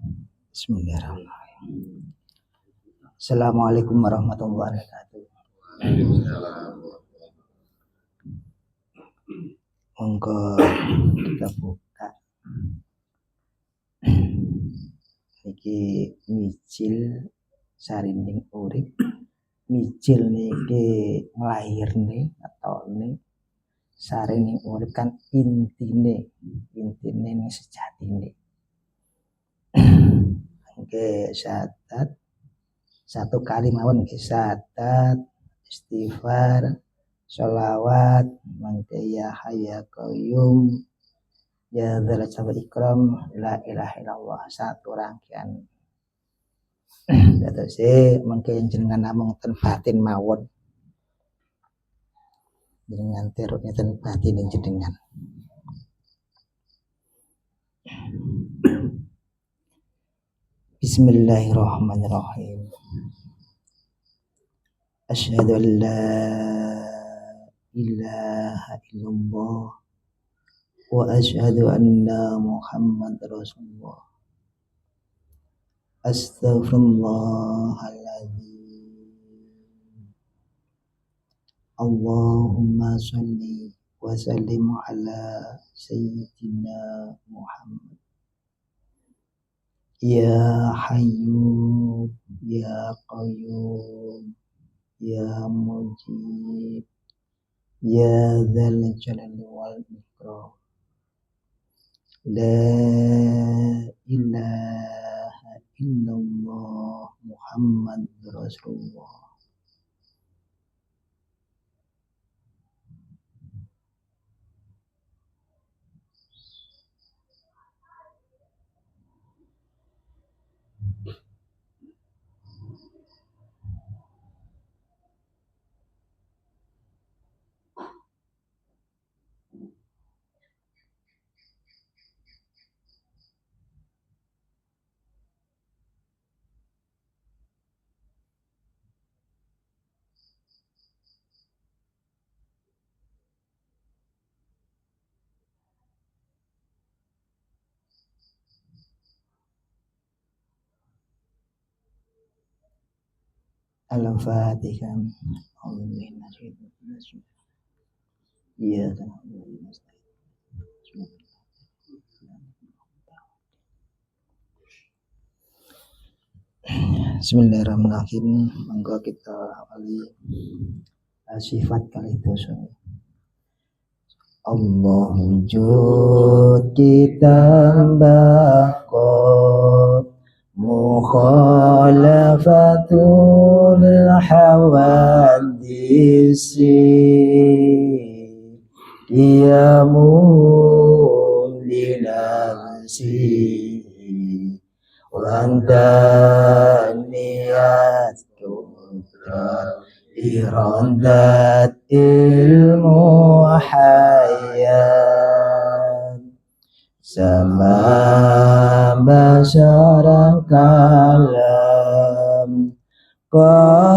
Bismillahirrahmanirrahim. Assalamualaikum warahmatullahi wabarakatuh. Monggo kita buka. Niki micil sarinding urip. Micil niki nglahirne atau ini sarinding urip kan intine ning sejatine. Oke, syahadat satu kali mawon nggih, syahadat, istighfar, sholawat, mangke ya hayya qayyum ya dzal jalali ikram, la ilaha illallah, satu rangkaian. Dados mangke jenengan namung ten batin mawon. Jenengan terusnya ten batin jenengan. Bismillahirrahmanirrahim. Asyhadu an la ilaha illallah wa asyhadu anna Muhammadar Rasulullah. Astaghfirullahaladzim. Allahumma sholli wa sallim ala sayyidina Muhammad. Ya Hayyu ya Qayyum ya Mujib ya dzal jalali wal ikram. La ilaha illallah Muhammadur Rasulullah. Al-Fatihah. Bismillahirrahmanirrahim. Monggo kita awali sifat kali dosa. Allah wujud kita baqo mukhalafatul hawadisi qiyamun linafsi wandaniyat kudrat irandat ilmu hayat sama basyaran kalam qadiran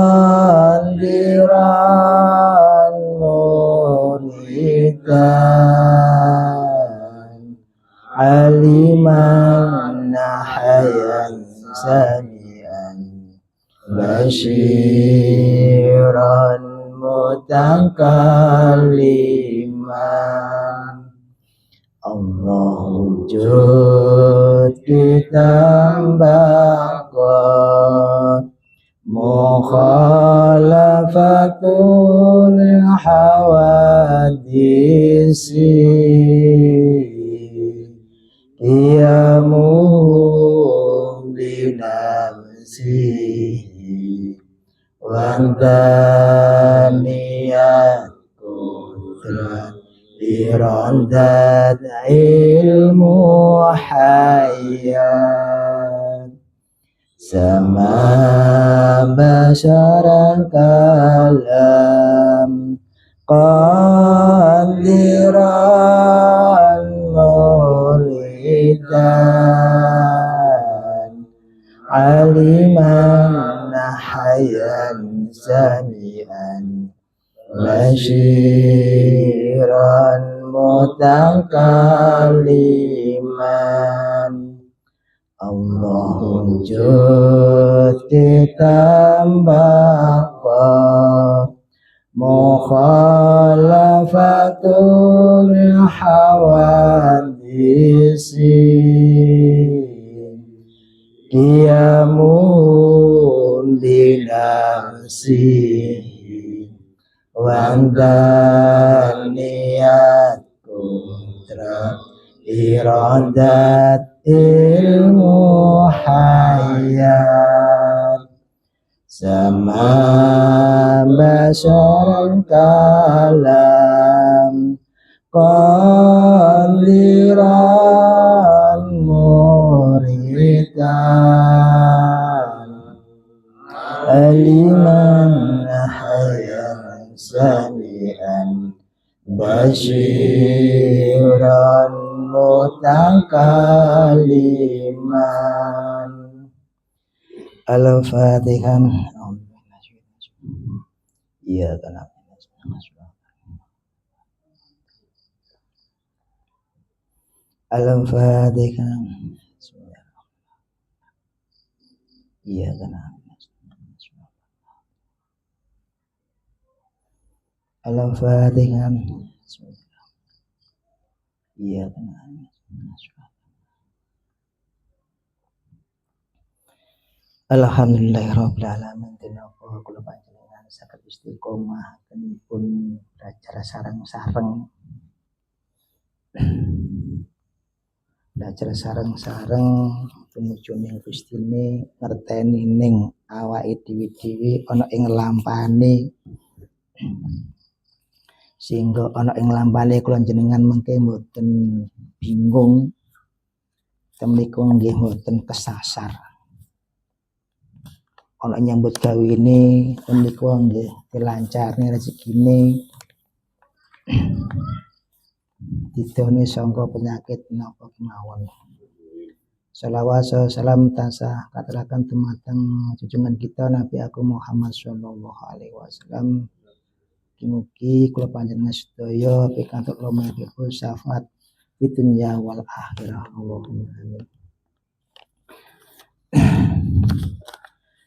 muridan aliman nahayan samian basyiran mutakalliman. Allah wujud kita baqo mukhalafatul hawadisi qiyamun linafsihi wandaniyat kudrat irandat ilmu hayat sama basyaran kalam qadiran muridan aliman nahayan samian basyiran mutakalliman. Allahu wujud ditambah mukhalafatul hawadisi qiyamun binafsihi wandaniyat kudrat iradat ilmu hayat sama basyaran kalam qadiran muridan aliman hayan sami'an basyiran mutakaliman. Al-Fatihah. Iya kan. Al-Fatihah. Iya kan. Al-Fatihah. Iya kan. Alhamdulillahirabbil alamin. Tinapa kula panjenengan saged istiqomah pun belajar sareng-sareng. Belajar sareng-sareng tumuju ning Gustine ngerteni ning awake dhewe ana ing lampane. Sehingga ana ing lampane kula jenengan mengke mboten bingung. Temniku nggih mboten kesasar. Ana nyambut gawene niku nggih dilancarne rezekine didone sangka penyakit napa kemawon. Shalawat salam tansah katuraken dumateng junjungan kita Nabi Agung Muhammad sallallahu alaihi wasallam. Mugi kula panjenengan sedaya pikantuk lumebipun syafaat di dunya wal akhirah. Allahumma amin.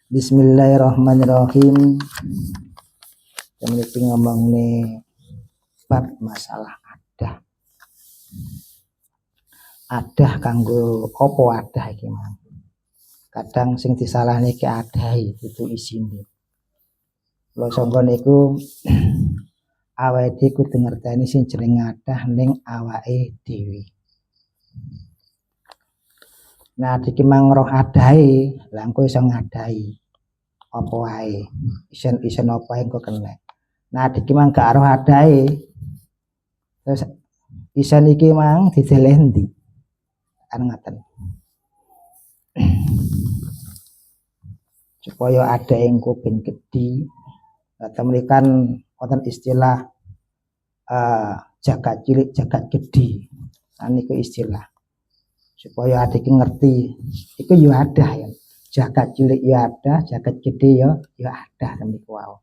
Bismillahirrahmanirrahim. Kita ngomong nih bab masalah adah. Adah kanggo opo adah iki mang. Kadang sing disalahne ki adahi itu isine. Lho sangka niku awake kudu ngerteni sing jeneng adah ning awake dhewe. Nah iki mang roh adahe, lha engko iso ngadahi apa wae. Isen apa wae engko kena. Nah iki mang gak roh adahe. Terus isen iki mang didelenti. Kan ngaten. Supaya ada engko ben gedhi. Temrikan wonten istilah jagat cilik jagat gedhi. Niku istilah. Supaya adik ngerti iku yo ada ya jagat cilik yo ada jagat gede yo ada niku wae.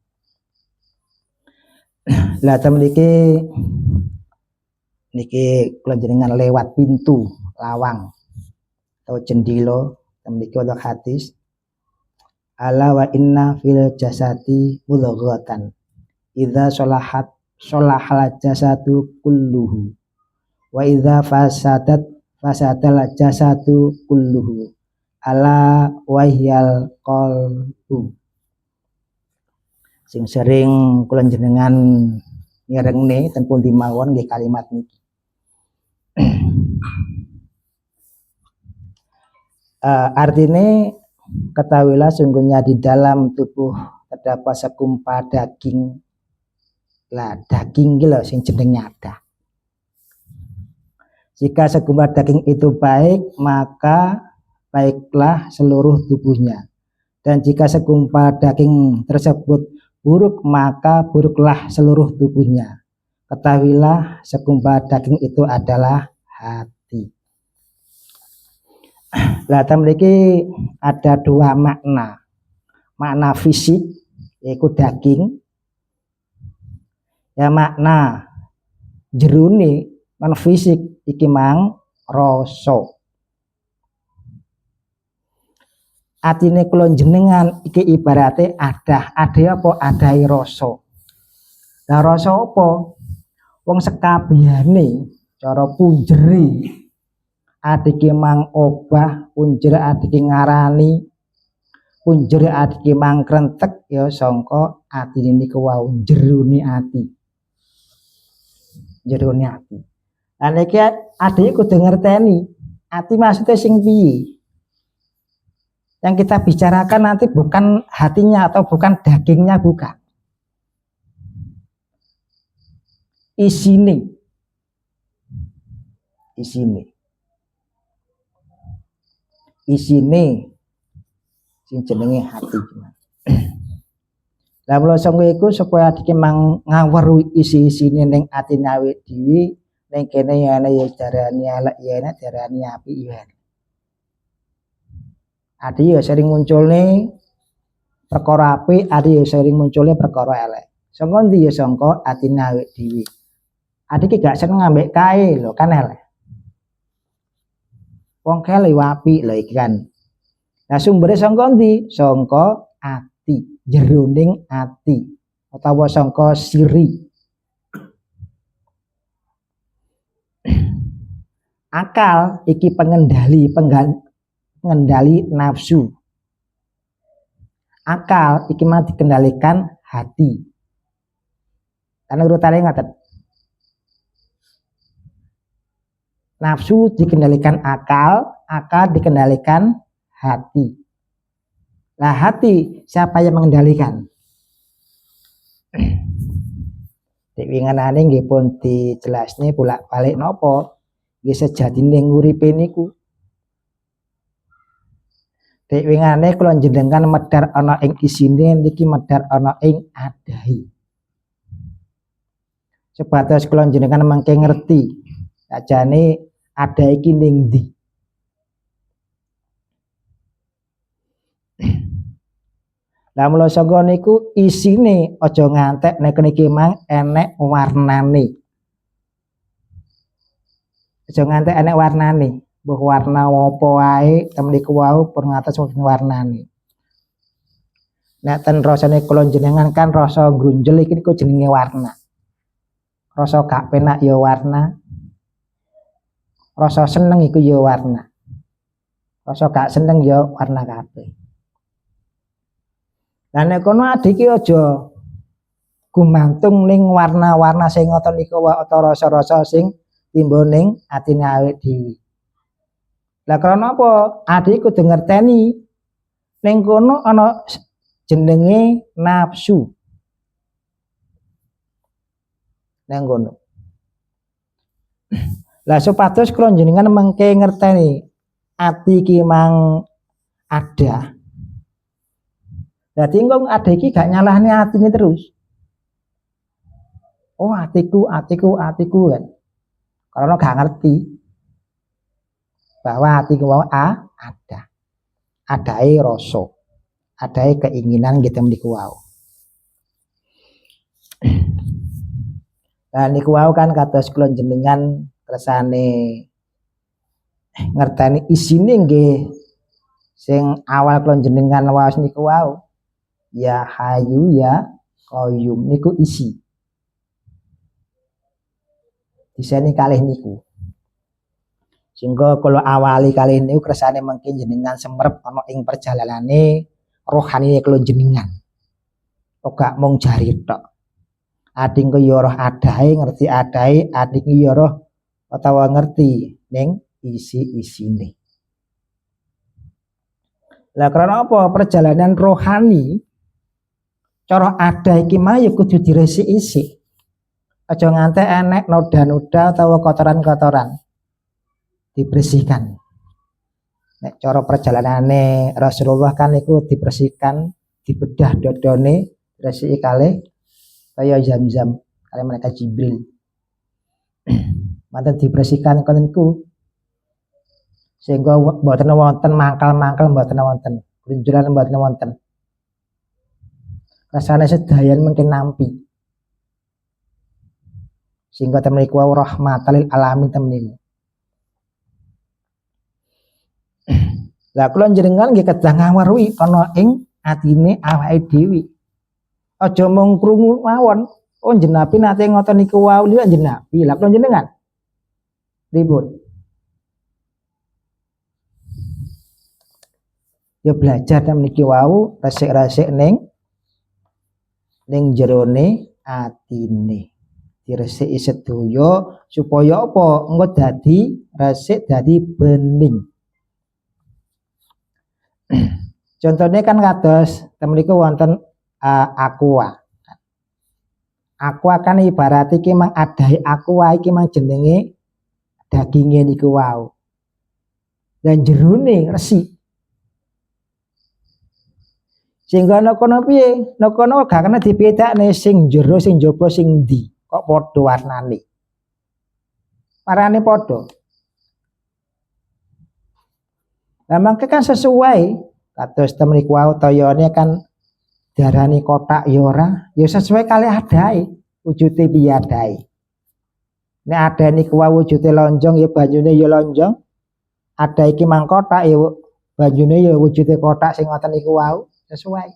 Lah temriki niki kula jenengan lewat pintu lawang atau jendela temriki wonten hadis ala wa inna fil jasati mudghatan idza sholahal jasadu kulluhu wa idza fasadal jasadu kulluhu ala wahyal qalbu. Sing sering kula jenengan ngirengne ten pundi mawon nggih kalimat niki. Artinya ketahuilah sungguhnya di dalam tubuh terdapat segumpal daging. Lah daging iki lho sing jenenge adah. Jika segumpal daging itu baik, maka baiklah seluruh tubuhnya. Dan jika segumpal daging tersebut buruk, maka buruklah seluruh tubuhnya. Ketahuilah segumpal daging itu adalah hati. Lah memiliki ada dua makna. Makna fisik, yaitu daging. Ya makna jerone non fisik iki mang rasa. atine kula jenengan iki ibarate ada apa adahi rasa. Lah rasa apa? Wong sekabehane cara punjere adike mang obah, punjere adike ngarani, punjere adike mang krentek ya sangka atine niku wau jerone ati. Jerone ati. Lah niki adike kudu ngerteni ati maksudnya sing piye. Yang kita bicarakan nanti bukan hatinya atau bukan dagingnya, bukan. Isine sing jenenge hati. Lah mula sangko iku supaya adike mang ngaweru isi-isine ning atine awake dhewe, ning kene ya ana ya darani elek ya ana darani apik ya. Ade ya sering munculne perkara apik, ade ya sering munculne perkara elek. Sangka ndi ya sangka atine awake dhewe. Adike gak seneng ambek kae lho kan elek. Wong kae luwih apik lho iki kan. Lah sumbere sangka ndi? Sangka ati, jeroning ati utawa sangka siri. Akal iki pengendali nafsu. Akal iki mah dikendalikan hati. Karena urutane ngaten. Nafsu dikendalikan akal, akal dikendalikan hati. Nah hati siapa yang mengendalikan? Dek winganane nggih pun dijelasne bolak-balik napa? Nggih sejatine nguripe niku. Dek wingane kula jenengan medhar ana ing isine niki medhar ana ing adahi. Sebatas kula jenengan mangke ngerti ajane ada iki ning ndi. Lah mula saka niku isine aja ngantek nek niki mang enek warnane. Aja ngantek enek warnane. Mbuh warna apa wae temen niku wau pun ngatos warnane. Nek ten rasane kula jenengan kan rasa grunjel iki niku jenenge warna. Rasa gak penak ya warna. Rasa seneng iku ya warna. Rasa gak seneng ya warna kabeh. Lah nek kono adike aja gumantung ning warna-warna sing ngoten niku wae utawa rasa-rasa sing timbul ning atine awake dhewe. Lah karena apa? Adik kudu ngerteni ning kono ana jenenge nafsu. Nang kono. Lah supados kula jenengan mengke ngerteni ati iki mang ada. Dadi engko ada iki gak nyalahne atine terus. Oh atiku kan. Karena gak ngerti bahwa hati mau ada. Adae rasa. Adae keinginan kita meniku wau. Lah niku wau kan kados kula jenengan kersane ngerteni isine nggih sing awal kula jenengan waos niku wau. Ya hayu ya qayyum niku isi. Disene kalih niku. Sehingga kalau awali kali ini kersane mungkin jenengan semerep ana ing perjalanane rohani kula jenengan. Ora mung jari tok. Ading ku ya roh adahe ngerti adahe, ading ya roh utawa ngerti ning isi-isine. Lah karena apa? Perjalanan rohani cara ada iki mah ya kudu diresiki. Aja ngantek enek noda-noda utawa kotoran-kotoran. Dibersihkan. Nek cara perjalanane Rasulullah kan iku dibersihkan, dibedah dodone, resiki kalih kaya Zam-Zam kali mereka Jibril. Manten dibersihkan kon niku sehingga mboten wonten mangkal-mangkal mboten wonten, benjolan mboten wonten. Rasane sedayan mungkin nampi. Sehingga temen iku rahmatal lil alamin temen niku. Lah kula njenengan nggih kedah ngaweruhi ana ing atine awake dhewe. Aja mung krungu mawon. Oh jenapi nate ngoten niku wau lha jenapi. Lah kula njenengan pripun? Ya belajar ta meniki wau resik-resik ning jerone atine. Diresiki sedaya supaya apa? Engko dadi resik dadi bening. Contohnya kan kados temeniku wonten aqua. Aqua kan ibarat iki mang adahi aqua iki mang jenenge daginge niku wau. Dan jerone resik. Sehingga kono piye? Kono gak kena dibedakne sing jero sing jaba sing ndi. Kok padha warnane. Warnane padha. Lah mangke kan sesuai kados temeniku wau toyone kan diarani kotak ya ora, ya sesuai kali adae, wujude piye adae. Nek ada niku wau wujude lonjong ya banyune ya lonjong. Ada iki mang kotak ya banyune ya wujude kotak sing ngoten niku wau sesuai.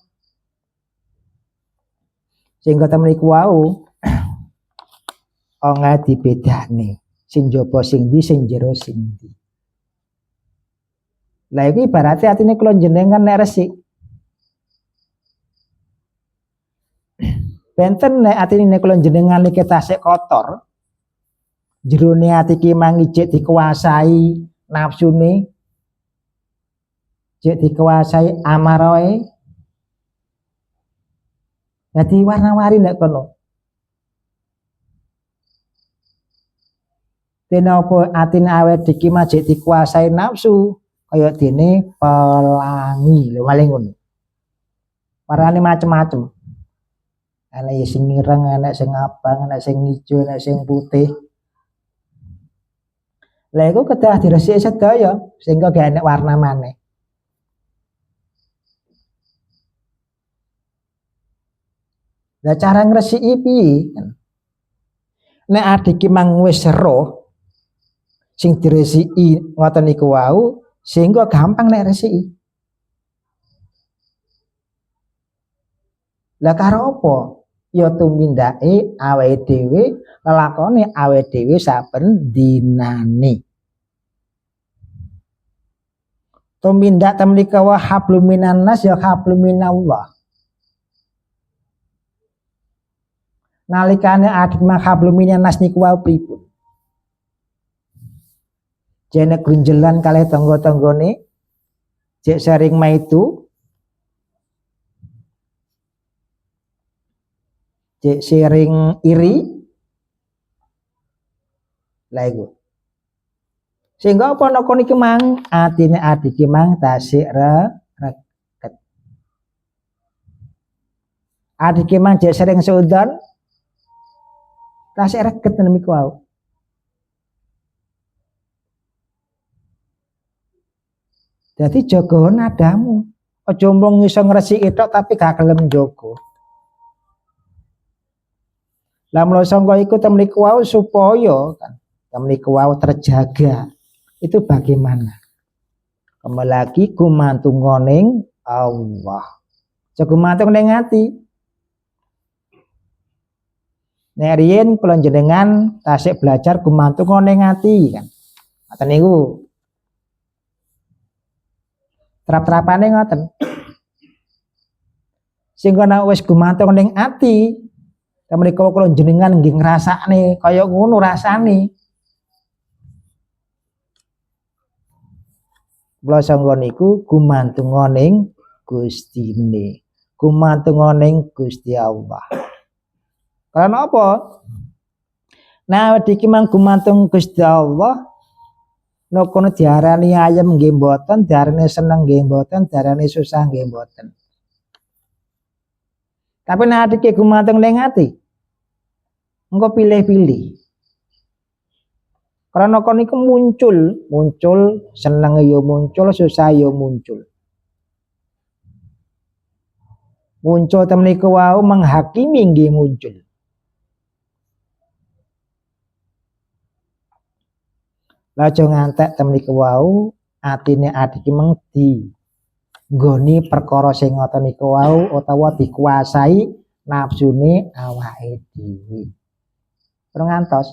Sehingga temeniku wau ora dibedakne sing jaba sing ndi sing jero sing ndi. Lah iki ibaratnya atine kula jenengan nek resik. Benten nek atine kula jenengan iki tasik kotor. Jerone ati ki mang ijik dikuasai nafsune. Ijik dikuasai amaroe. Dadi warna-wari nek kono. Dene apa atine awet iki majik dikuasai nafsu. Kaya dene pelangi lho maling ngono. Warnane macem-macem. Ana sing ireng, ana sing abang, ana sing ijo, ana sing putih. Lah iku kedah diresiki sedaya sehingga gak enek warna maneh. Lah cara ngresiki piye? Nek adik ki mang wis roh sing diresiki ngoten niku wau sehingga gampang nek resiki. Lah karo apa? Ya tumindake awake dhewe, lelakone awake dhewe saben dinane. Tumindak temrika wa hablum minan nas ya hablum minallah. Nalikane adik mah hablum minan nas niku wau pripun? Jene grunjelan kalih tangga-tanggane, jek sering maitu, jek sering iri. Lah iku. Sehingga apa noko niki mang atine adik ki mang tasik reket. Adik ki mang jek sering suudzon tasik reket niku wau. Jadi jaga nadamu. Aja mung iso ngresiki tok tapi gak gelem jaga. Lah mula sangka iku temriku wau supaya kan temriku wau terjaga. Itu bagaimana? Kembali lagi gumantung ning Allah. Aja gumantung ning ati. Nek riyen kula jenengan tasik belajar gumantung ning ati kan. Ngoten niku. Trap-trapane ngoten. Sehingga nek wis gumantung ning ati, temriko kula jenengan nggih ngrasakne kaya ngono rasane. Kula sangga niku gumantung ning Gustine. Gumantung ning Gusti Allah. Karena apa? Nah, iki mang gumantung Gusti Allah. Nek kono diarani ayem nggih mboten, diarani seneng nggih mboten, diarani susah nggih mboten. Tapi nek iki gumantung ning ati. Engko pilih-pilih. Karena kono iku muncul seneng ya muncul, susah ya muncul. Muncul temen iku wau menghakimi nggih muncul. Lah aja ngantek temen iku wau atine ati ki mung nggoni perkara sing ngoten niku wau utawa dikuasai nafsune awake dhewe. Terus ngantos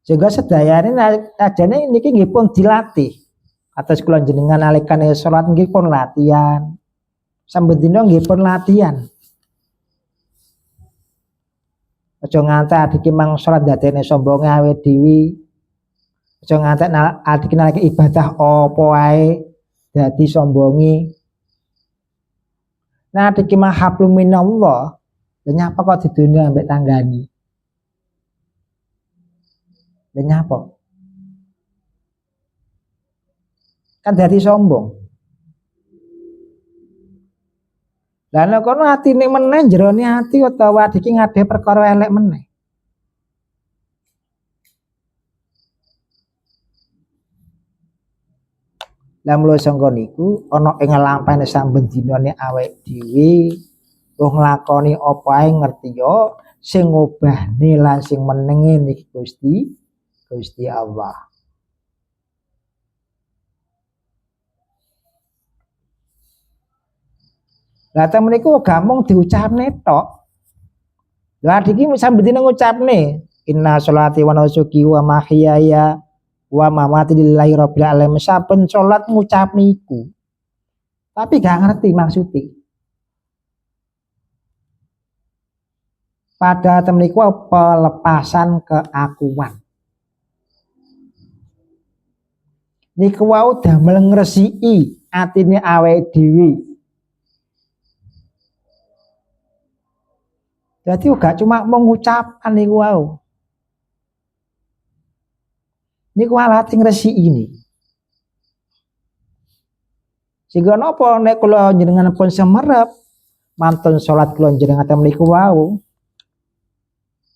sehingga sedayane ajane niki nggih pun dilatih. Atas kula jenengan nalikane salat nggih pun latihan. Saben dina nggih pun latihan. Aja nganti adike mang salat dadene sombonge awake dhewe. Aja nganti adike nalike ibadah apa wae dadi sombongi. Nah adike mah hablum minallah, lha nyapa kok didono ambek tanggani. Lha nyapa? Kan dadi sombong. Lah nek kono atine meneh jerone ati utawa adike ngade perkara elek meneh. Lah mula sangka niku ana ing lampahane saben dinane awake dhewe wong nglakoni apa ae ngerti yo sing ngobahne lan sing menenge niki Gusti Allah. Lah temen niku gampang diucapne tok. Lah iki sambil dina ngucapne inna sholati wa nusuki wa mahyaya wa mamati lillahi rabbil alamin. Saben salat ngucap niku. Tapi gak ngerti maksudnya. Pada temen niku pelepasan keakuan. Niku wau damel ngresiki atine awake dhewe. Jadi gak cuma mengucapkan niku wau. Niku alat sing ngresiki ini. Sehingga napa nek kula njenengan pun semerep mantun salat kula njenengan temen niku wau.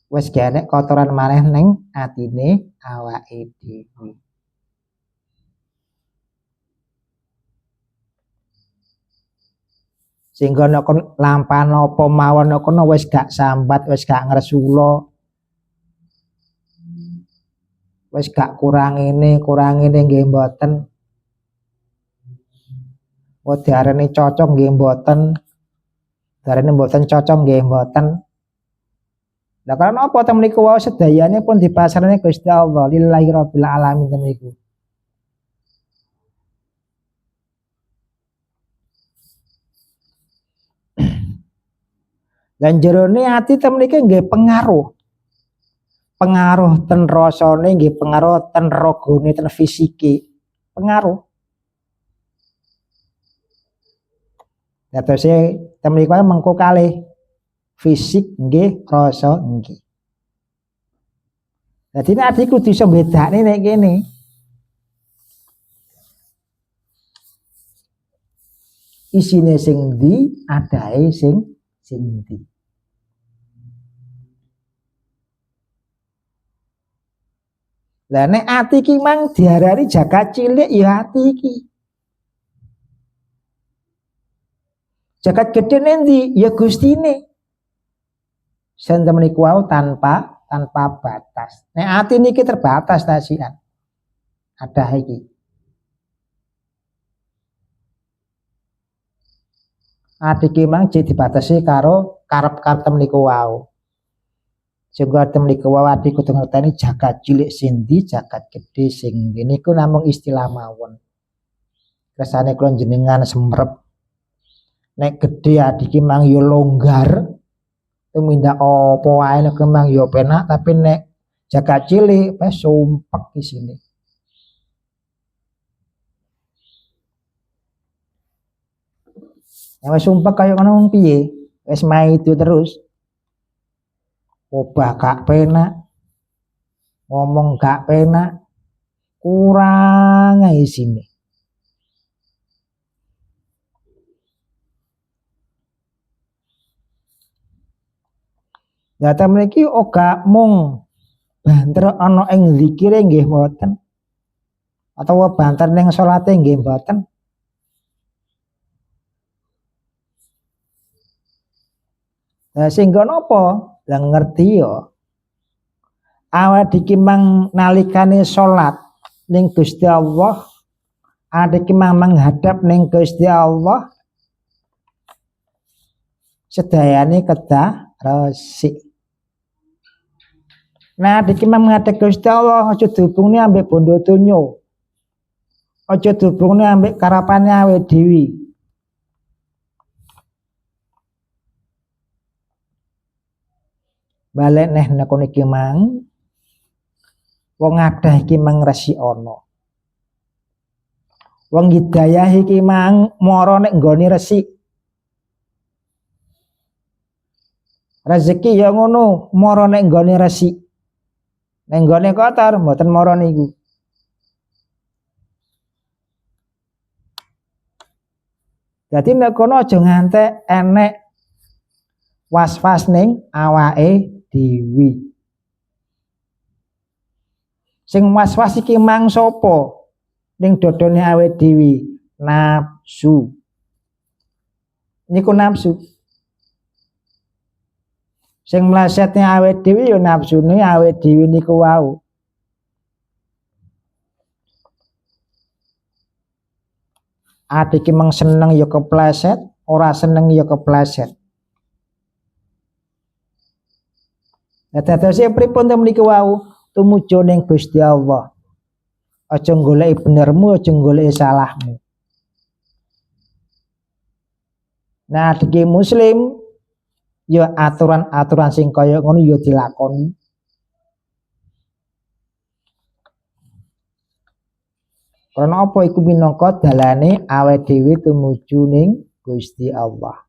Wis gak kotoran maneh ning atine awake dhewe. Sehingga nek lampah napa mawon nek kono wis gak sambat, wis gak ngresula. Wis gak kurang ini nggih mboten. Oh diarani cocok nggih mboten. Diarani mboten cocok nggih mboten. Lah karena apa temen niku wau sedayane pun dipasrahne Gusti Allah lillahi rabbil alamin temen niku. Lan jerone ati temen iki nggih pengaruh. Pengaruh ten rasane nggih pengaruh ten ragane ten fisike. Pengaruh. Datose temen iki mengko kalih fisik nggih rasa nggih. Dadi nek ati kudu iso bedakne nek kene. Isine sing ndi, adahe sing ndi. Lah nek ati iki mang diarani jagat cilik ya ati iki. Jagat gedhe endi? Ya Gustine. Sen temen iku tanpa batas. Nek ati niki terbatas ta sian. Ada iki. Ati iki mang dibatasi karo karep-karep temen iku wau. Sehingga temen iku wau ati kudu ngerteni jagat cilik sindi, jagat gedhe sing niku namung istilah mawon. Kersane kula jenengan semrep. Nek gedhe ati iki mang yo longgar. Tumindak apa wae nek mang yo penak tapi nek jagat cilik wis sumpek isine. Nek wis sumpek kaya ngono piye? Wis maido terus. Obah gak penak. Ngomong gak penak. Kurang ae isine. Data mriki ora mung banter ana ing zikire nggih mboten. Atawa banter ning salate nggih mboten. Lah sehingga napa? Lah ngerti ya. awak iki mang nalikane salat ning Gusti Allah, awak iki mang menghadap ning Gusti Allah, sedayane kedah resik. Nah, iki mang menghadap Gusti Allah aja dihubungne ambek bondo donya. Aja dihubungne ambek karapane awake dhewe. Balik neh nekone iki mang wong akeh iki mang resi ana. Wong hidayah iki mang mara nek nggone resik. Rezeki ya ngono, mara nek nggone resik. Nek nggone kotor mboten mara niku. Dadi nek kono aja ngantek enek was-was ning awake dhewe. Sing was-was iki mang sapa? Ning dodone awake dhewe, nafsu. Niku nafsu. Sing mlesetne awake dhewe ya nafsune awake dhewe niku wau. Ati iki mang seneng ya kepleset, ora seneng ya kepleset. Dadose pripun to mriki wau? Tumuju ning Gusti Allah. Aja goleki benermu, aja goleki salahmu. Nah, iki muslim ya aturan-aturan sing kaya ngono ya dilakoni. Karena apa iku minangka dalane awake dhewe tumuju ning Gusti Allah.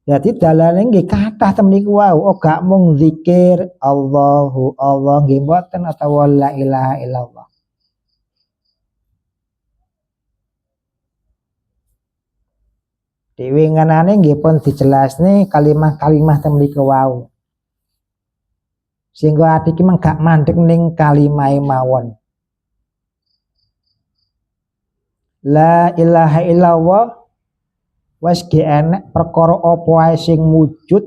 Jadi dalane nggih kathah temen niku wau, ora mung zikir Allahu Allah nggih mboten atau la ilaha illallah. Dewe nganane nggih pun dijelasne kalimah-kalimah temen niku wau. Sehingga ati iki mung gak mandeg ning kalimahe mawon. La ilaha illallah wis ge enek perkara apa wae sing wujud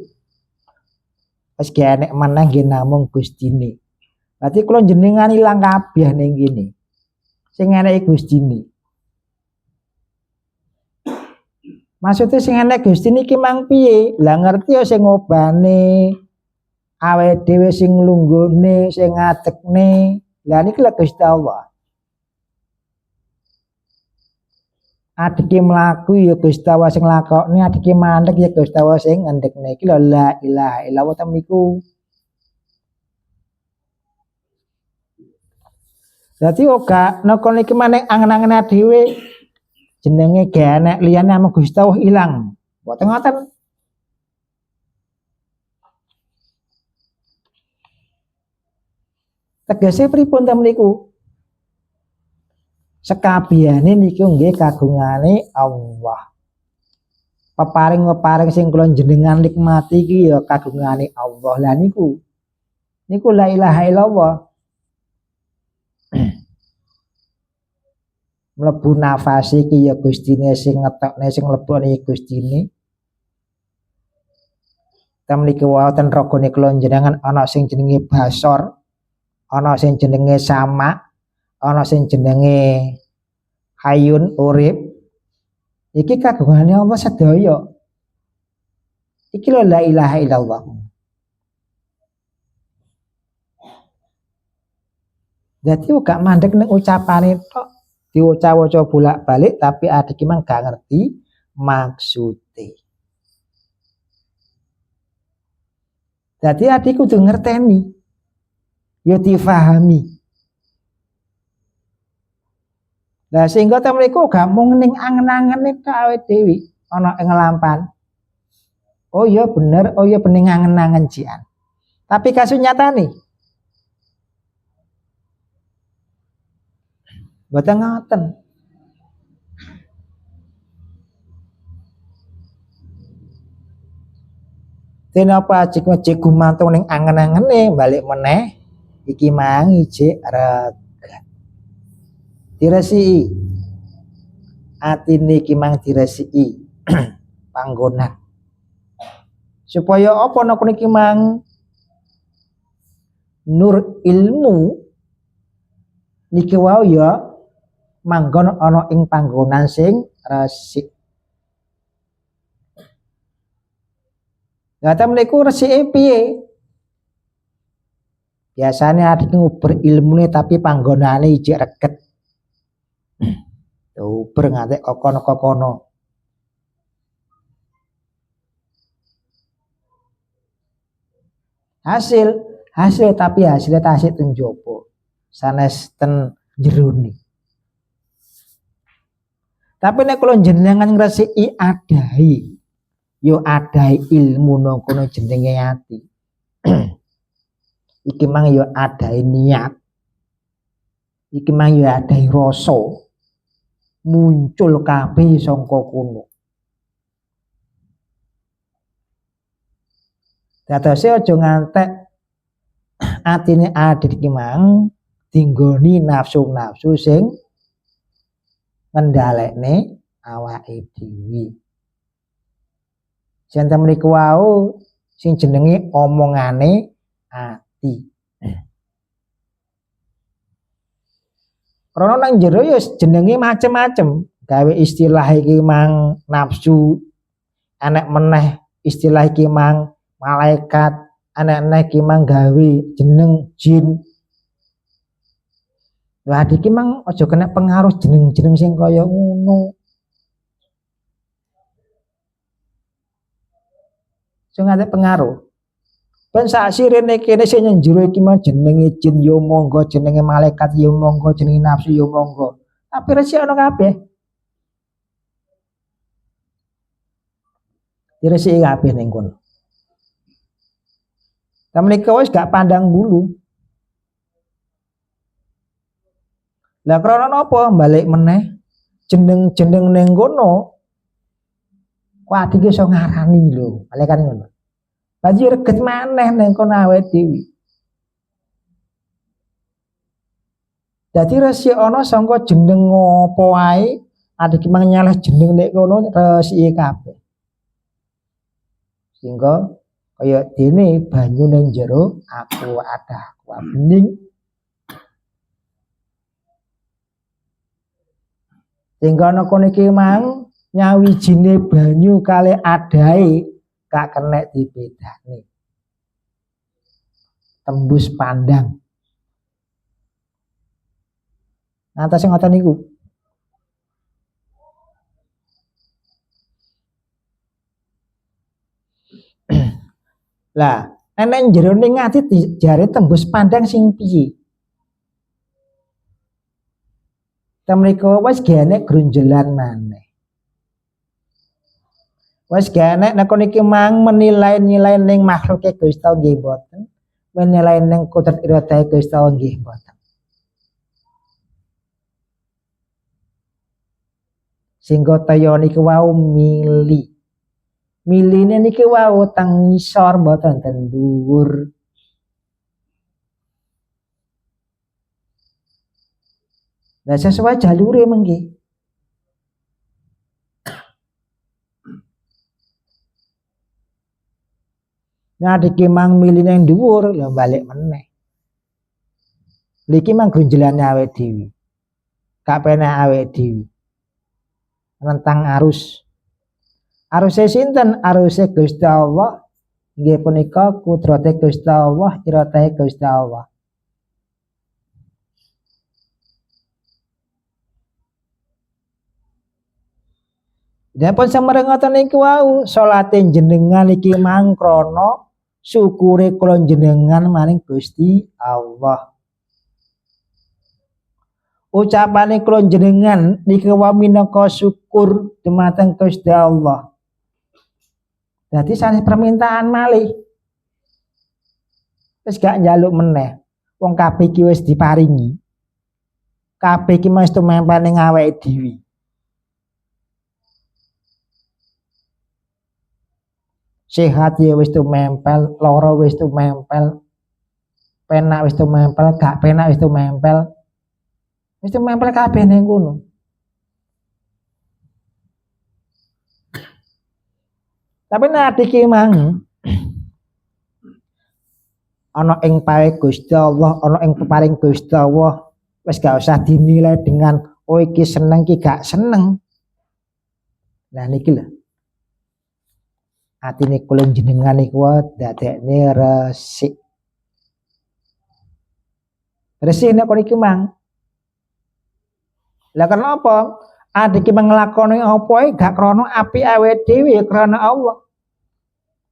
wis ge enek meneh nggih namung Gustine. Berarti kula jenengan ilang kabeh ning kene. Sing eneke Gustine. Maksudnya sing enek Gustine iki mang piye? Lah ngerti ya sing ngobane awake dhewe sing nglunggune, sing ngadekne. Lah niki lek Gusti Allah. Adike mlaku ya Gusti Allah sing lakokne, adike mandeg ya Gusti Allah sing ngendikne. Iki lho la ilaha illallah ta niku. Dadi ora nekon iki maneh angen-angen dhewe jenenge ge enek liyane ama Gusti Allah ilang. Mboten ngoten. Tegese pripun ta niku? Sekabehane niku nggih kagungane Allah. Peparing-peparing sing kula jenengan nikmati iki ya kagungane Allah. Lah niku la ilaha illallah. Mlebu nafas iki ya Gustine sing ngetokne sing mlebone Gustine. Temniki wonten ragane kula jenengan ana sing jenenge basor, ana sing jenenge sama, ana sing jenenge hayun urip. Iki kagungane Allah sedaya. Iki lho la ilaha illallah. Dadi gak mandeg ning ucapane tok, diucap-ucap bolak-balik tapi adik iki mang gak ngerti maksude. Dadi adik kudu ngerteni. Ya difahami. Lah sehingga ta mriku gak mung ning angen-angene tok awake dhewe ana ing lampan. Oh iya bener, oh iya bening angen-angen jian. Tapi kasunyatane mboten ngoten. Kenapa cik gumantung ning angen-angene balik meneh iki mang ijik regat. Diresi atine iki mang diresiki panggonan supaya apa napa niki mang nur ilmu niki wau ya manggon ana ing panggonan sing resik. Lah ta meniku resike piye? Biasanya adik nguber ilmune tapi panggonane ijek reget. Uber nganti kokono-kokono. Hasil tapi hasilnya tasik ten jopo. Sanes ten jerone. Tapi nek kula jenengan ngresiki adahi, yo adahi ilmu nang kono jenenge ati. Iki mang yo adahi niat. Iki mang yo adahi rasa. Muncul kabeh saka kono. Dadose aja ngantek atine adit iki mang dinggoni nafsu-nafsu sing ngendhalekne awake dhewe. Janten mriku wau sing jenenge omongane ati. Karena nang jero ya jenenge macem-macem. Gawe istilah iki mang nafsu, enek meneh istilah iki mang malaikat, enek iki mang gawe jeneng jin. Lah iki mang aja kena pengaruh jeneng-jeneng sing kaya ngono. Sing ada pengaruh. Ben sak sirene kene sing njero iki mang jenenge jin ya monggo, jenenge malaikat ya monggo, jenenge nafsu ya monggo. Tapi resik ana kabeh. Diresiki kabeh ning kono. Tameka wis gak pandang bulu. Lah krana napa balik meneh jeneng-jeneng ning kono kok adike iso ngarani lho, malaikat ngono. Banjur reget maneh ning kono awake dhewe. Dadi resik ana sangka jeneng apa wae, adik mang nyalah jeneng nek kono resike kabeh. Sehingga kaya dene banyu ning jero aku ada aku bening. Sehingga ana kono iki mang nyawijine banyu kali adahe gak kenek dibedakne. Tembus pandang. Ngantos ngoten niku. Lah, enek jerone ngati jare tembus pandang sing piye? Temriko wis gene grunjelan maneh. Wis gene nek niki mang menilai-nilai ning makhluke Gusti Allah nggih mboten. Menilai ning kudrat iradah Gusti Allah nggih mboten. Singgo taya niki wau mili. Miline niki wau teng ngisor mboten ten dhuwur. Lah sesuai jalure mengki. Nah diki mang miline yang dhuwur lha balik meneh. Liki mang grunjelane awake dhewe. Gak penak awake dhewe. Rentang arus. Aruse sinten? Aruse Gusti Allah. Nggih punika kudrate Gusti Allah, iradahe Gusti Allah. Dipun semereng ngoten niku wau, salate jenengan iki mang krana syukure kula jenengan maring Gusti Allah. Ucapane kula jenengan niki wae minangka syukur dumateng Gusti Allah. Dadi sanes permintaan malih. Wis gak njaluk meneh. Wong kabeh iki wis diparingi. Kabeh iki mesti tumempel ning awake dhewe. Sehat ya wis tumempel, lara wis tumempel. Penak wis tumempel, gak penak wis tumempel. Wis tumempel kabeh ning kono. Tapi nek iki mang ana ing pawe Gusti Allah, ana ing peparing Gusti Allah, wis gak usah dinilai dengan oh iki seneng iki gak seneng. Lah niki lho. Atine kula jenengan niku dadekne resik. Resik nek kon iki mang. Lah kenapa? Adik iki nglakoni apa gak krana apik awake dhewe ya krana Allah.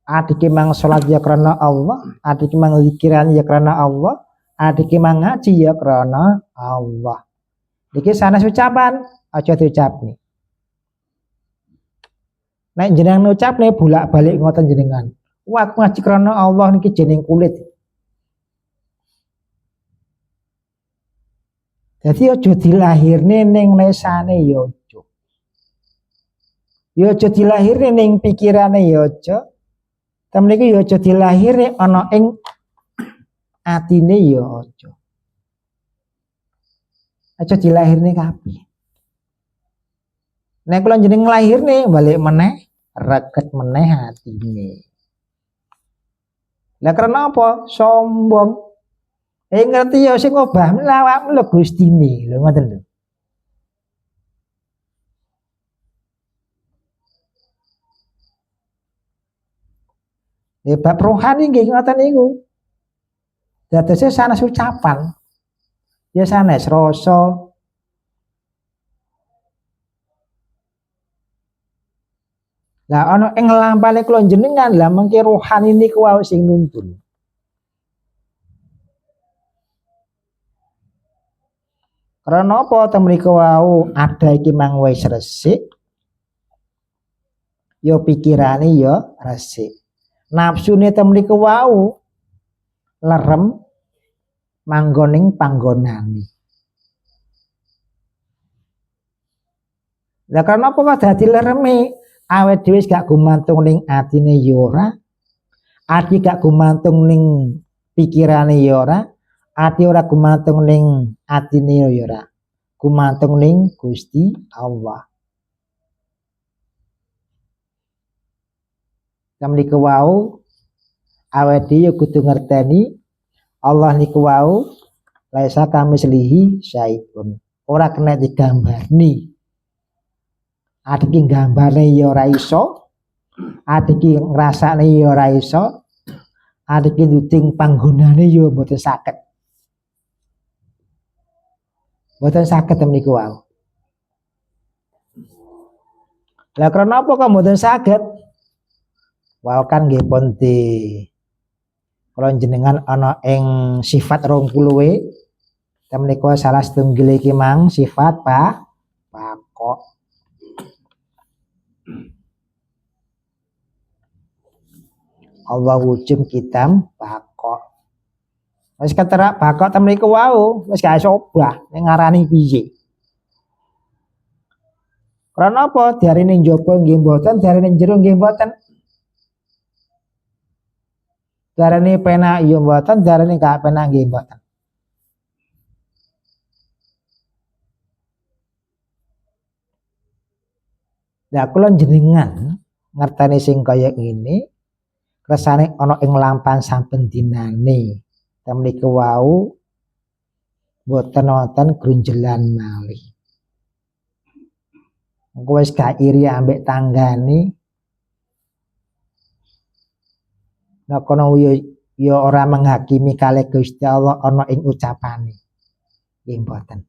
Adik iki mang salat ya krana Allah, adik iki mang zikiran ya krana Allah, adik iki mang ngaji ya krana Allah. Iki sanes ucapan, aja diucapne. Nek jenengan ngucapne bolak-balik ngoten jenengan. Wah, aku ngaji krana Allah niki jeneng kulit. Jadi aja dilahirne ning lesane ya aja. Ya aja dilahirne ning pikirane ya aja. Temen iki ya aja dilahirne ana ing atine ya aja. Aja dilahirne kabeh. Nek kula jeneng nglahirne balik meneh, reget meneh atine. Lah karena apa? Sombong. Ngerti ya sing ngobah awakmu lho Gustine, lho ngoten lho. Bab rohani nggih ngoten niku. Dadose sanes ucapan. Ya sanes rasa. Lah ana ing lampane kula jenengan lah mengke rohani niku wae sing nuntun. Karena apa temriko wau ada iki mang wis resik. Ya pikirane ya resik. Nafsune temriko wau lerem manggoning panggonane. Lah karena apa kok dadi lereme? Awet dhewe gak gumantung ning atine ya ora. Ati gak gumantung ning pikirane ya ora. Ati ora gumantung ning atine ya ora. Gumantung ning Gusti Allah. Kamliku wau awet dhewe kudu ngerteni Allah niku wau laisa kamislihi syai'un. Ora kena digambarni. Adik iki gambare ya ora iso, adik iki ngrasakne ya ora iso, adik iki nuting panggonane ya mboten saged. Mboten saged niku wae. Lah karena apa kok mboten saged? Wae kan nggih pun di kula jenengan ana ing sifat 20 menika salah setunggal iki mang sifat pakok. Allah wujud kitam bakok. Wis keterak bakok temen iku wau, wis gak iso obah ning ngarani piye. Karena apa? Diarene njaba nggih mboten, diarene jero nggih mboten. Diarene penak ya mboten, diarene gak penak nggih mboten. Lah kula jenengan ngerteni sing kaya ngene kersane ana ing lampan saben dinane. Temriko wau boten wonten grunjelan malih. Engko wis gak iri ambek tanggane. Nek kono ya ora menghakimi kalih Gusti Allah ana ing ucapane. Nggih mboten.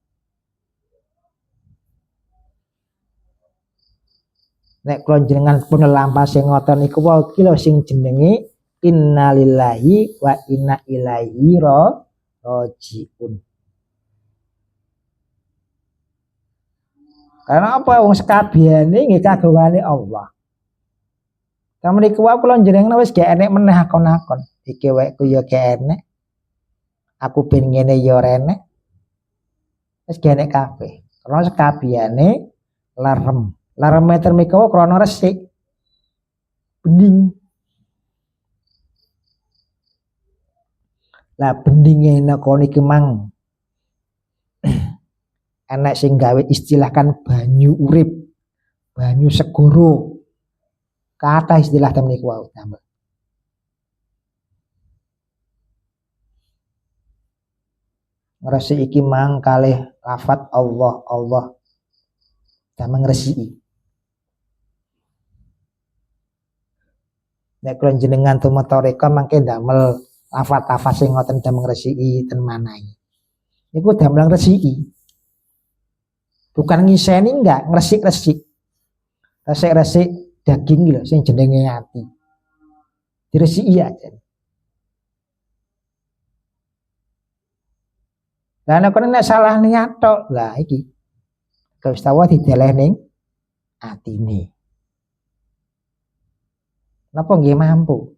Nek kula jenengan pun lampah sing ngoten niku wae iki lho sing jenenge innalillahi wa inna ilaihi rajiun. Karena apa wong sekabehane nggih kagungane Allah. Kamriko wae kula jenengan wis gak enek meneh akon-akon. Iki wekku ya gak enek. Aku ben ngene ya ora enek. Wis gak enek kabeh. Karena sekabehane lerem. Lerem meter miko krana resik. Bening. Lah beninge nek kono iki mang enek sing gawe istilah kan banyu urip, banyu segoro. Kata istilah temen niku wau damel. Ngresiki mang kalih lafat Allah Allah damel ngresiki. Nek kula jenengan tumata reka mangke damel lafat-lafat sing ngoten damel ngresiki ten manahi. Niku damel ngresiki. Bukan ngiseni enggak, ngresik-resik. Resik-resik daging lho sing jenenge ati. Diresiki aja. Lah nek nek salah niat tok, lah iki Gusti Allah dideleh ning atine. Napa nggih mampu?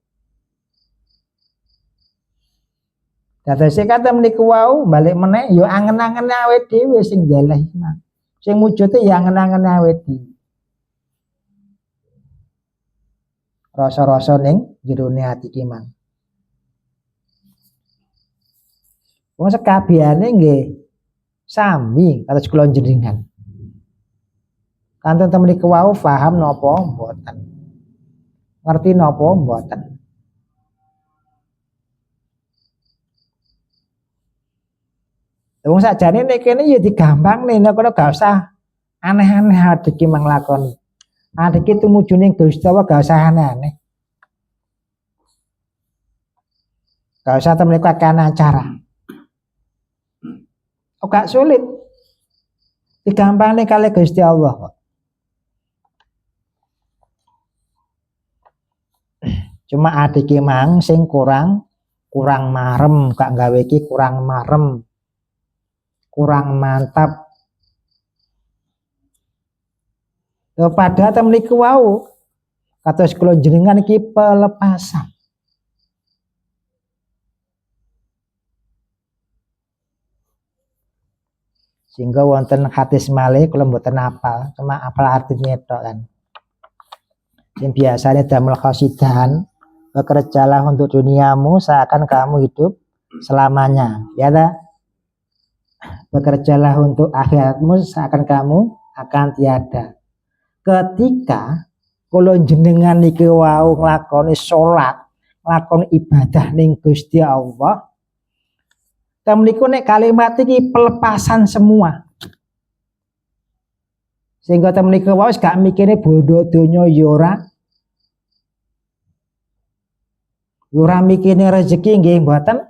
Dadose kata meniku wau balik meneh ya angen-angen awake dhewe sing deleh mang. Sing wujute ya angen-angen awake dhewe. Rasa-rasa ning jerone ati ki mang. Wong sekabehane nggih sami kados kula jenengan. Kanten temen niku wau paham napa mboten. Ngerti napa mboten. Wong sakjane nek kene ya digampangne nek kono gak usah aneh-aneh adek iki mang lakoni. Adek iki tumuju ning Gusti Allah gak usah aneh-aneh. Gak usah temen niku akan acara. Oh gak sulit. Digampangne kali Gusti Allah kok. Cuma adek iki mang sing kurang marem, gak gawe iki kurang marem. Kurang mantap. Pada temen niku wau kados kula jenengan iki pelepasan. Sehingga wonten hadis malih kula mboten hafal, cuma hafal artine tok kan. Yang biasanya damel qasidan, bekerjalah untuk duniamu seakan kamu hidup selamanya, ya ta? Bekerjalah untuk akhiratmu seakan kamu akan tiada. Ketika kula jenengan niki wau nglakoni salat, nglakoni ibadah ning Gusti Allah, temen niku nek kalimat iki pelepasan semua. Sehingga temen niku wau gak mikire bondo donya ya ora mikirne rezeki nggih mboten.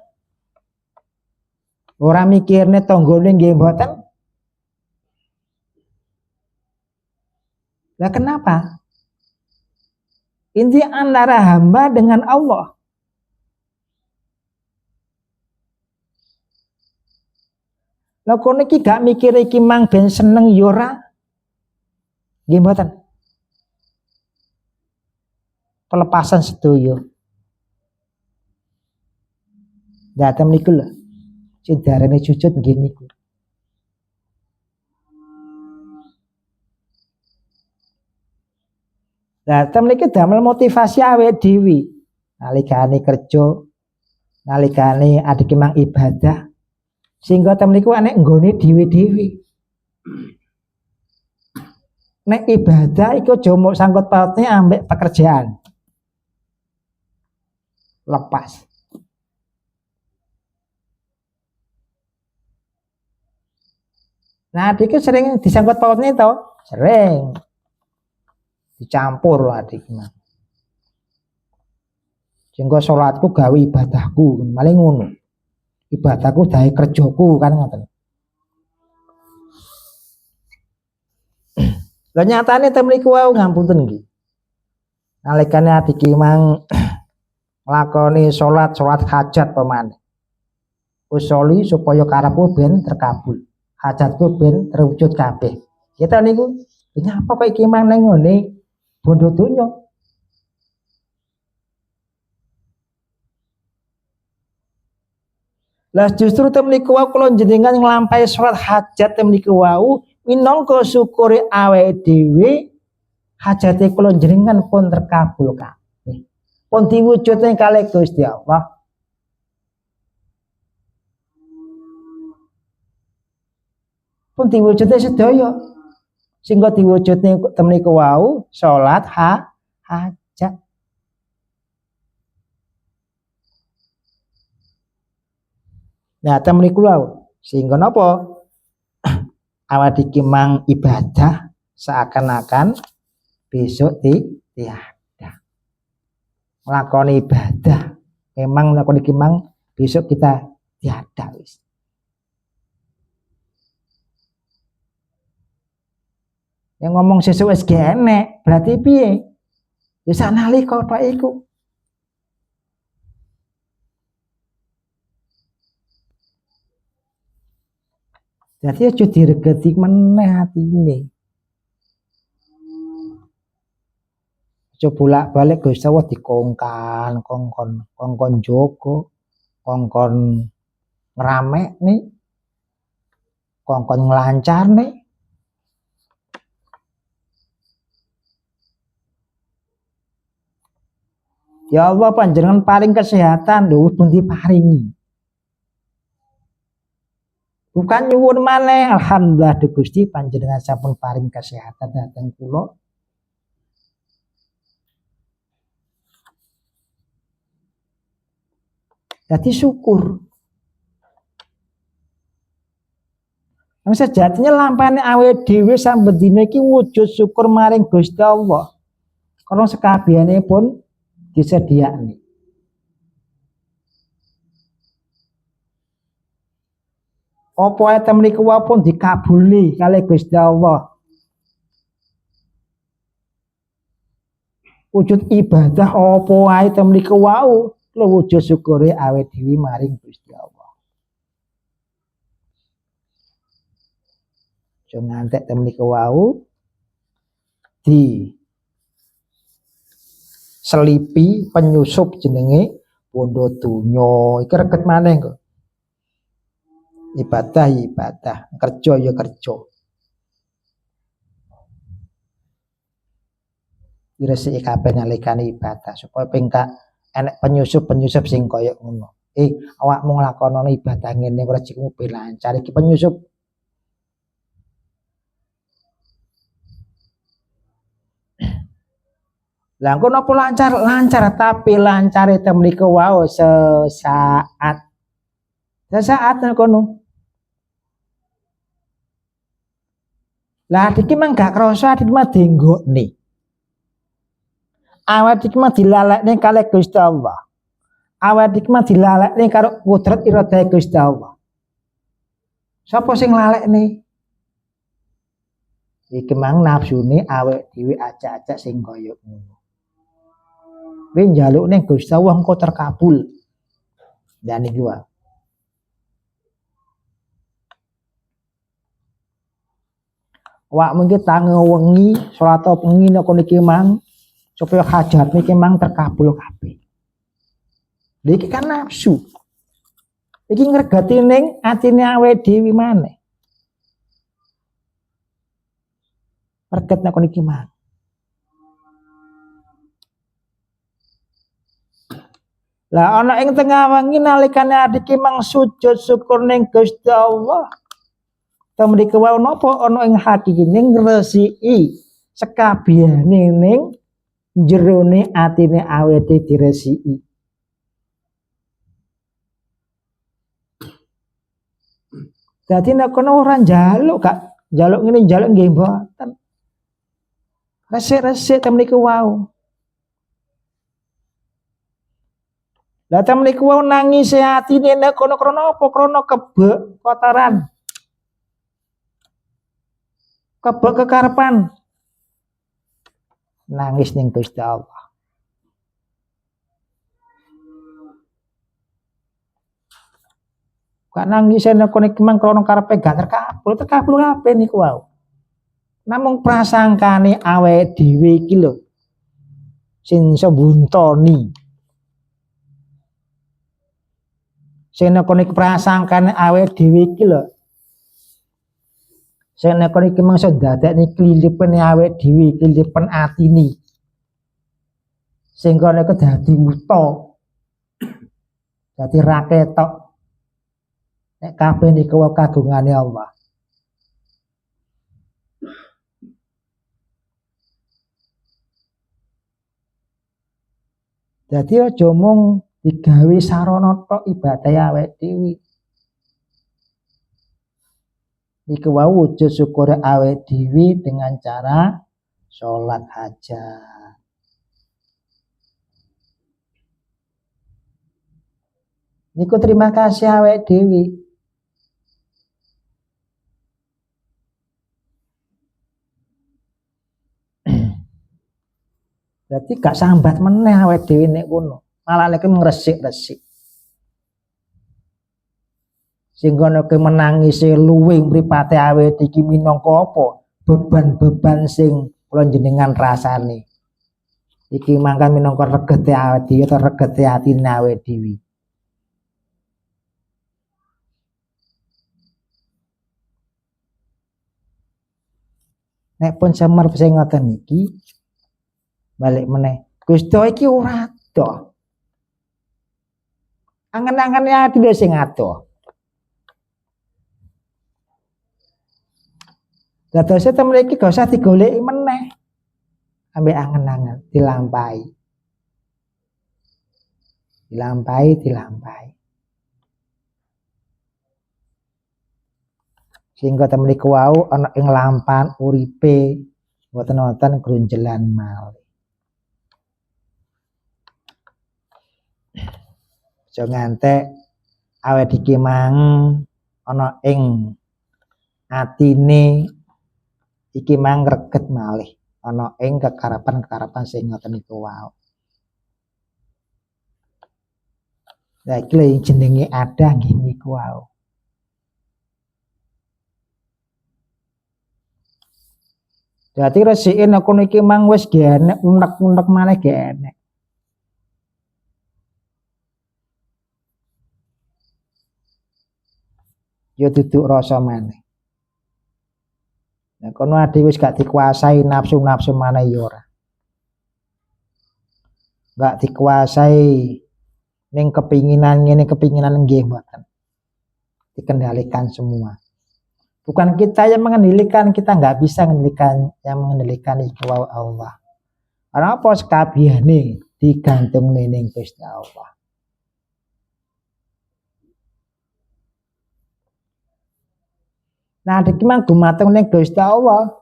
Ora mikirne tanggane nggih mboten. Lah kenapa? Inti antara hamba dengan Allah. Lah kono iki gak mikir iki mang ben seneng ya ora. Nggih mboten. Pelepasan sedoyo. Datang niku lho. Sing darane sujud nggih niku. Datang niki damel motivasi awake dhewe. Nalikane kerja, nalikane adike mang ibadah. Sehingga temen niku nek nggone dhewe-dhewe. Nek ibadah iku aja mok sangkut pautne ambek pekerjaan. Lepas. Nah, adik sering disangkut pautnya itu, sering dicampur adik mah. Sehingga sholatku gawe ibadahku, malah ngono. Ibadahku dahe kerjaku kan ngoten. Lah nyatane temen iku wae ngapunten nggih. Nalikane adik mang nglakoni sholat hajat pemane. Usoli supaya karepku ben terkabul. Hajatku ben terwujud kabeh. Kita niku nyapa kok iki mang nang ngene bondo donya. Lah justru temen niku wau kula jenengan nglampahi salat hajat temen niku wau minangka syukure awake dhewe hajate kula jenengan pun terkabul kabeh. Pun diwujudne kalih Gusti Allah. Pun diwujudne sedaya. Sehingga diwujudne temen niku wau salat hajat. diajak. Nah, temen iku lho, sehingga napa? Awak iki mang ibadah seakan-akan besok tiada. Lakoni ibadah, memang lakoni iki mang besok kita tiada wis. Yang ngomong sesuk wis genek, berarti piye? Ya sanalika tok iku. Jadi aja diregeti meneh atine. Aja bolak-balik Gusti Allah dikongkan, kongkon jogo, kongkon ngramekne, kongkon nglancarne. Ya Allah panjenengan paring kesehatan lho pun diparingi. Bukan nyuwun maneh, alhamdulillah di Gusti panjenengan sampun paring kesehatan dhateng kula. Jadi syukur. Yang sejatinya lampane awake dhewe saben dina iki wujud syukur maring Gusti Allah. Karena sekabehane pun disediakne. Apa ae temen iku pun dikabuli kalih Gusti Allah. Wujud ibadah apa ae temen iku wau wujud syukure awake dhewe maring Gusti Allah. Jo ngantek temen iku wau di selipi penyusup jenenge bondo donya. Iki reget maneh kok. Ibadah, kerja ya kerja. Diresiki kabeh nalikane ibadah supaya pengka enek penyusup sing kaya ngono. Awakmu nglakonono ibadah ngene rezekimu ben lancar iki penyusup. Lah engko napa lancar? Lancar, tapi lancare temen iku wae sesaat. Sesaat kono. Lah iki mah gak krasa iki mah dienggokne. Awak iki mah dilalekne kalih Gusti Allah. Awak iki mah dilalekne karo kudrat iradah Gusti Allah. Sapa sing lalekne? Iki mang nafsune awake dhewe acak-acak sing kaya ngono. Kowe njaluk ning Gusti Allah engko terkabul. Dan iki wae. Wak mengki tangi wengi salat wengi nek niki mang supaya hajat niki mang terkabul kabeh. Lha iki kan nafsu. Iki ngregati ning atine awake dhewe maneh. Reget nek niki mang. Lah ana ing tengah wengi nalikane adike mang sujud syukur ning Gusti Allah. Mriki wae napa ana ing hakikine ngresiki sekabehane ning jerone atine awake diresiki. Dadi nek kono ora njaluk gak njaluk ngene njaluk nggih mboten. Resik-resik temen iku wau. Lah temen iku wau nangis atine nek kono krana apa? Krana kebek kotoran. Kebek kekarepan. Nangis ning Gusti Allah. Kak nangis nek kono iki mang krana karepe gak terkabul kabeh niku wau. Namung prasangkane awake dhewe iki lho sing iso buntoni. Sing nek kono iki prasangkane awake dhewe iki lho sing nek kono iki mangsa dadekne klilipene awake dhewe, klilipen atine. Sing kono iku dadi wuta. Dadi ra ketok. Nek kabeh niku kagungane Allah. Dadi aja mung digawe sarana tok ibadah awake dhewe. Iku wau wujud syukur awake dhewe dengan cara sholat hajat. Niku terima kasih awake dhewe. Berarti gak sambat meneh awake dhewe nek kono. Malah nek ngresik-resik. Sehingga nek menangise luwih mripate awake iki minangka apa? Beban-beban sing kula jenengan rasane. Iki mangkan minangka regete awake dhewe utawa regete atine awake dhewe. Nek pun semar sing ngoten iki balik meneh. Gusti iki ora ado. Angen-angene ati lho sing ado. Dadose temen iki gak usah digoleki meneh. Ambek angen-angen dilampahi. Dilampahi. Sehingga temen iku wau ana ing lampan uripe mboten-mboten grunjelan malih. Aja ngantek awake iki mang ana ing atine iki mang greget malih ana ing kekarepan-kekarepan sing ngoten niku wau. Lah iki lho jenenge adah nggih niku wau. Dadi resike nek kono iki mang wis genek unek-unek maneh genek. Ya duduk rasa maneh. Nek kono ade wis gak dikuasai nafsu-nafsu maneh ya ora. Gak dikuasai ning kepinginan ngene kepinginan nggih mboten. Dikendalikan semua. Bukan kita yang mengendalikan, kita nggak bisa mengendalikan, yang mengendalikan itu Allah. Karena apa sekabehane digantung ning Gusti Allah. Nah, iki mang gumantung ning Gusti Allah.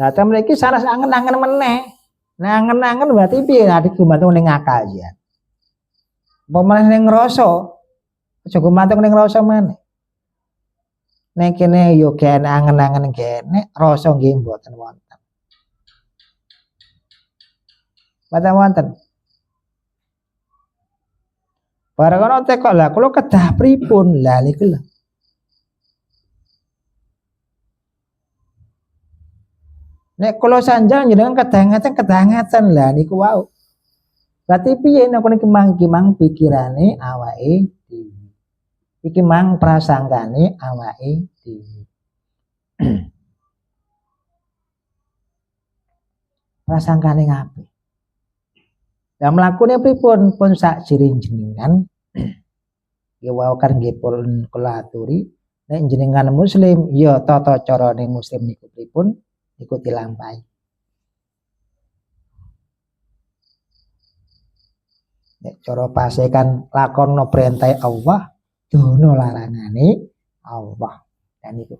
Lah temen iki sanes angen-angen meneh. Nah, angen-angen berarti piye? Nah, gumantung ning akal ya. Apa meneh ning ngrasa? Aja gumantung ning rasa maneh. Nek kene yo kene angen-angen kene, rasa nggih mboten wonten. Mboten wonten. Bareng ana teko lah kula kedah pripun? Lah niku lho. Nek kula sanjang jenengan kedah ngaten lah niku wau. Berarti piye nek niki mang pikirane awake dhewe. Iki mang prasangkane awake dhewe. Prasangkane ngape? Lah mlakune pripun pun sak jiring jenengan ya wau kan nggih pun kula aturi nek jenengan muslim ya tata carane muslim niku pripun niku dilampahi. Nek cara pase kan lakono perintah Allah, dono larangane Allah. Dan itu.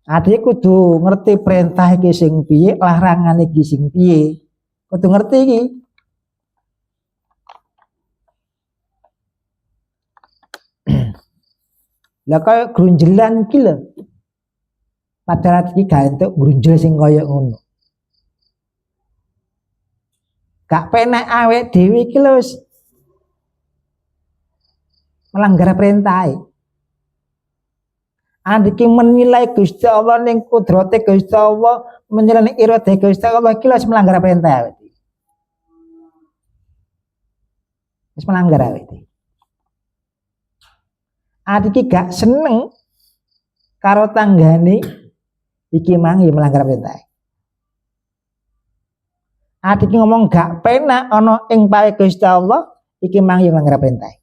Adik kudu ngerti perintah iki sing piye, larangan iki sing piye. Kudu ngerti iki. Lah kaya grunjelan iki lho. Padahal iki gak entuk grunjel sing kaya ngono. Gak penak awake dhewe iki lho melanggar perintah. Andiki menilai Gusti Allah ning kudrate Gusti Allah, menilai irade Gusti Allah iki wis melanggar perintah. Wis melanggar awake. Adiki gak seneng karo tanggane iki mang ya melanggar perintah. Adiki ngomong gak penak ana ing pae Gusti Allah, iki mang ya melanggar perintah.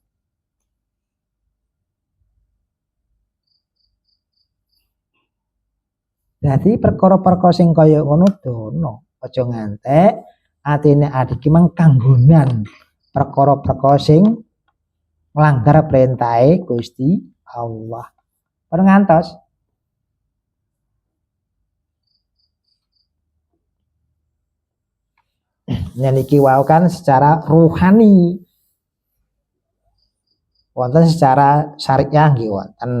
Dadi perkara-perkara sing kaya ngono dono, aja ngantek atine adik ki mang kanggonan perkara-perkara sing nglanggar perintahe Gusti Allah. Ora ngantos. Niki wau kan secara rohani. Wonten secara syariah nggih wonten.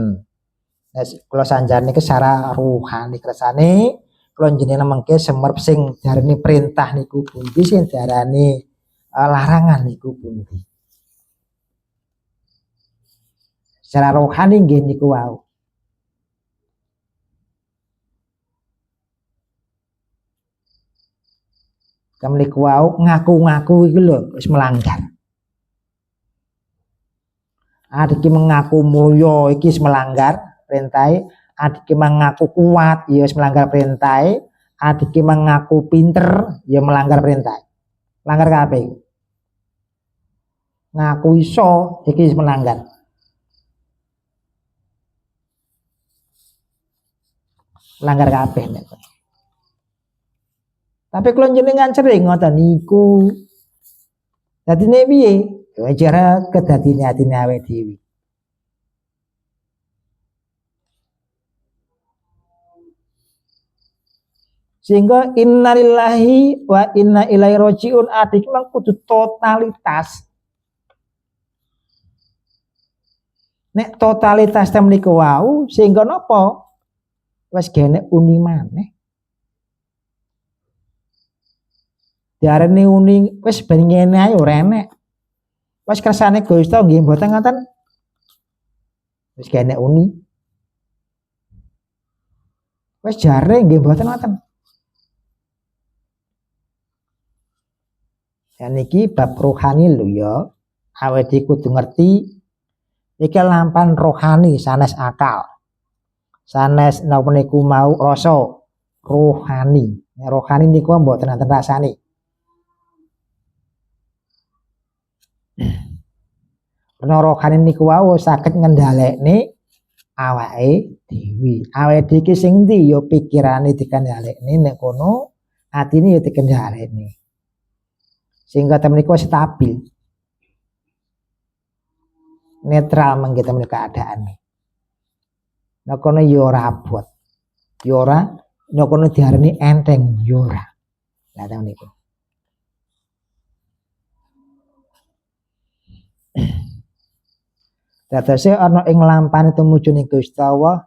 Kula sanjane niki secara rohani kersane kula jenengan mengke semerp sing darani perintah niku pundi sing darani larangan niku pundi. Secara rohani nggih niku wau. Kamliku wau ngaku-ngaku iki lho wis melanggar. Adik mengaku mulya iki wis melanggar perintahe, adik mengaku kuat ya wis melanggar perintahe, adik mengaku pinter ya melanggar perintah. Langgar kabeh. Ngaku iso iki wis melanggar. Langgar kabeh nek. Tapi kalau jenengan sering ngoten niku. Dadine piye? Cara kedadine atine awake dhewe. Sehingga innalillahi wa inna ilaihi rajiun adik mang kudu totalitas. Nek totalitas tem niku wau sehingga napa? Wis gene uni maneh. Diarani uni wis ben ngene ae ora enek. Wis kersane Gusti nggih mboten ngoten. Wis gene uni. Wis jare nggih mboten ngoten. Ya niki bab rohani lho ya. Awake kudu ngerti iki lampan rohani sanes akal. Sanes napa niku mau rasa rohani. Nek rohani niku mboten wonten rasane. Karena rohani niku wau saged ngendhalekne awake dhewe. Awake dhewe iki sing ndi ya pikirane dikendhalekne nek kono atine ya dikendhalekne. Sehingga temen niku stabil. Netral mangke temen keadaane. Nek kono ya ora abot. Ya ora nek kono diarani enteng ya ora. Lah temen niku. Dadose ana ing lampane tumuju ning Gusti Allah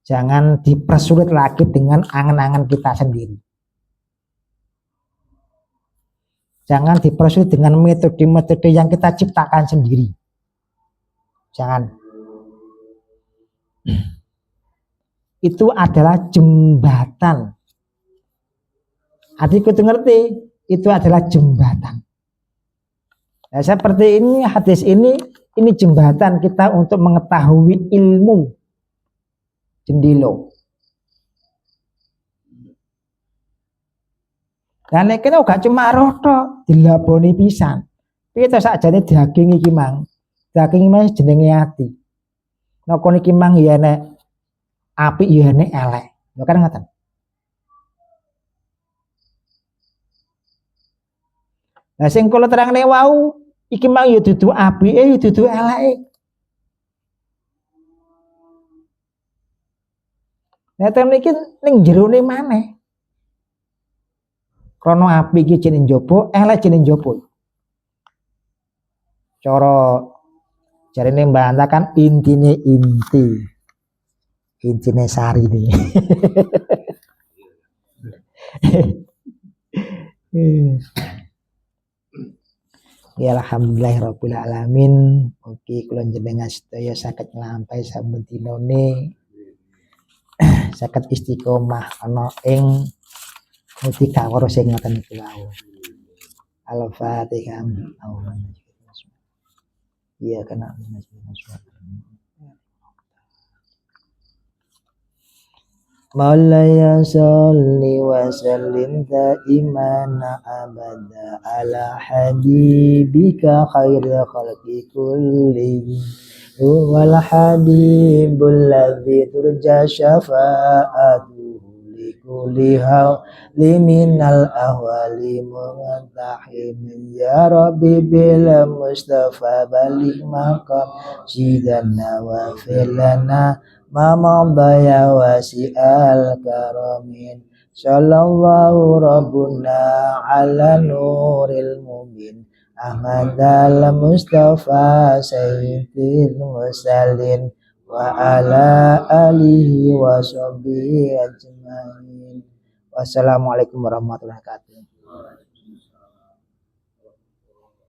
jangan dipersulit lagi dengan angan-angan kita sendiri. Jangan dipersulit dengan metode-metode yang kita ciptakan sendiri. Jangan. Itu adalah jembatan. Adikku ngerti, itu adalah jembatan. Nah, seperti ini hadis ini jembatan kita untuk mengetahui ilmu jendilo. Dan nek kene gak cuma roh tok, dilaboni pisan. Piye to sakjane daging iki mang. Daging iki jenenge ati. Nek kono iki mang ya nek apik ya nek elek. Lho kan ngoten. Lah sing kula terangne wau iki mang ya dudu apike ya dudu eleke. Nah temen iki ning jerone maneh. Krono apik iki jeneng njaba, elek jeneng njaba. Cara jarine Mbak Anta kan intine inti. Intine sari ini. Ya alhamdulillahirabbil alamin. Mugi kula jenengan sedaya saged nglampahi saben dinane saged istiqomah ana ing mutika karo sing ngoten niku wau. Al-Fatihah. Iya kena Maulaya salli wa sallim daiman abada ala habibika khairil khalqi kullihim huwal habibul ladzi turja syafa'atuhu likulli liminal ahwali muntahimin ya Rabbi bil Mustafa balik maqam sidana wa filana ma madaya wasi'al karamin sallallahu rabbuna ala nuril mubin Ahmad al-Mustafa sayyidil mursalin wa ala alihi wa sahbihi ajmain. Wassalamualaikum warahmatullahi wabarakatuh.